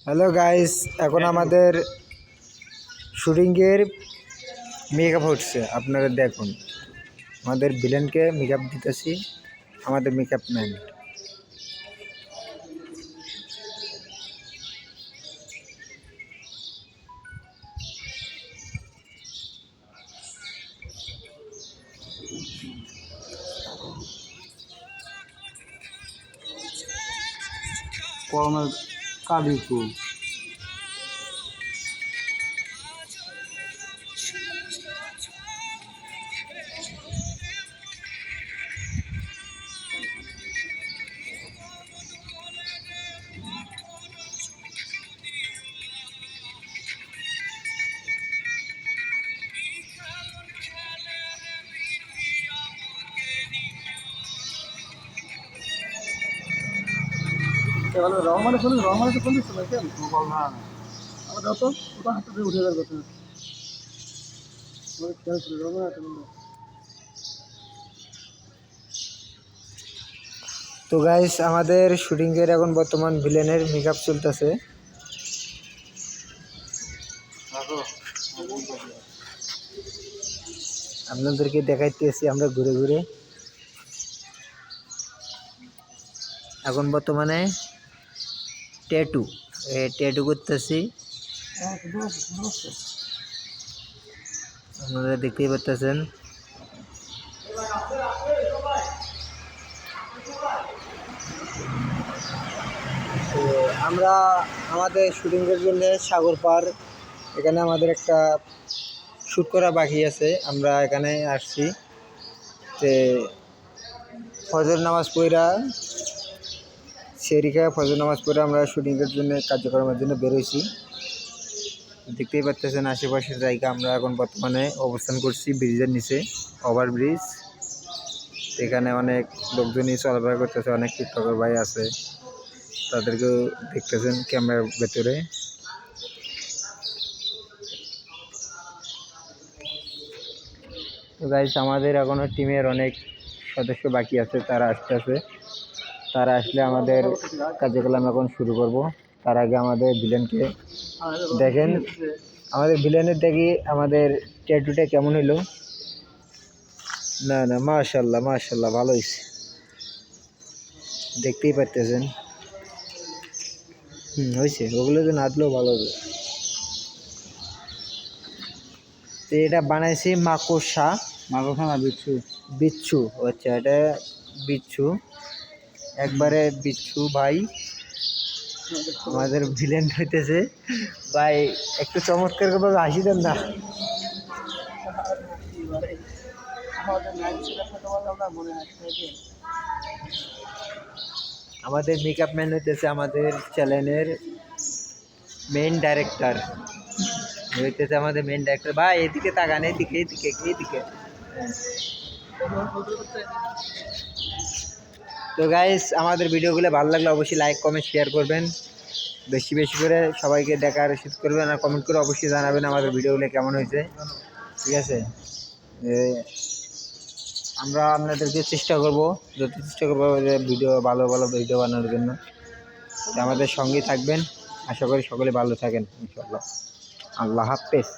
Hello guys, এখন আমাদের শুটিংয়ের মেকআপ হচ্ছে। আপনারা দেখুন, আমাদের ভিলেনকে মেকআপ দিতেছি, আমাদের মেকআপ ম্যান। করোনার কালি ফুল রহমানের ফোন রহমানের ফোন দিচ্ছিল কেন মোবাইল না আমার দাও তো ওটা হাতে দিয়ে উঠে যাওয়ার কথা খেয়াল ছিল রহমান। তো গাইস, আমাদের শুটিংয়ের এখন বর্তমান ভিলেনের মেকআপ চলতেছে। আপনাদেরকে দেখাইতেছি আমরা ঘুরে ঘুরে। এখন বর্তমানে ট্যাটু করতেছি। আপনারা দেখতেই পাচ্ছেন। আমরা আমাদের শুটিংয়ের জন্য সাগর পার এখানে আমাদের একটা শ্যুট করা বাকি আছে। আমরা এখানে আসছি, তো ফজর নামাজ পড়া সেরিকা ফজর নামাজ পড়ে আমরা শুটিংয়ের জন্য কার্যক্রমের জন্য বেরোইছি। দেখতেই পাচ্ছেন আশেপাশের জায়গা। আমরা এখন বর্তমানে অবস্থান করছি ব্রিজের নিচে, ওভারব্রিজ। এখানে অনেক লোকজনই চলাফেরা করতেছে, অনেক টিকটকার ভাই আছে, তাদেরকেও দেখতেছেন ক্যামেরার ভেতরে। তো গাইস, আমাদের এখনও টিমের অনেক সদস্য বাকি আছে, তারা আসতেছে। তারা আসলে আমাদের কার্যক্রম এখন শুরু করব। তার আগে আমাদের ভিলেনকে দেখেন। আমাদের ভিলেনের দেখি আমাদের ট্যাটুটা কেমন হইলো। না না, মাশাল্লাহ মাশাল্লাহ, ভালো হয়েছে, দেখতেই পারতেছেন। হয়েছে, ওগুলো তো নাচলেও ভালো হবে। তো এটা বানাইছি মাকড়সা না বিচ্ছু বিচ্ছু। আচ্ছা, এটা বিচ্ছু, একবারে বিচ্ছু ভাই। আমাদের ভিলেন হইতেছে ভাই, একটু চমৎকার ভাবে হাসি দেন না। আমাদের মেকআপ ম্যান হইতেছে আমাদের চ্যানেলের মেইন ডাইরেক্টর, হইতেছে আমাদের মেইন ডাইরেক্টর। ভাই এদিকে তাকান, এদিকে এদিকে এদিকে। তো গাইস, আমাদের ভিডিওগুলো ভালো লাগলে অবশ্যই লাইক কমেন্ট শেয়ার করবেন, বেশি বেশি করে সবাইকে দেখার সুযোগ করবেন, আর কমেন্ট করে অবশ্যই জানাবেন আমাদের ভিডিওগুলো কেমন হয়েছে। ঠিক আছে, আমরা আপনাদেরকে চেষ্টা করব, যত চেষ্টা করবো যে ভিডিও ভালো ভালো ভিডিও বানানোর জন্য। আমাদের সঙ্গেই থাকবেন। আশা করি সকলে ভালো থাকেন ইনশাআল্লাহ। আল্লাহ হাফেজ।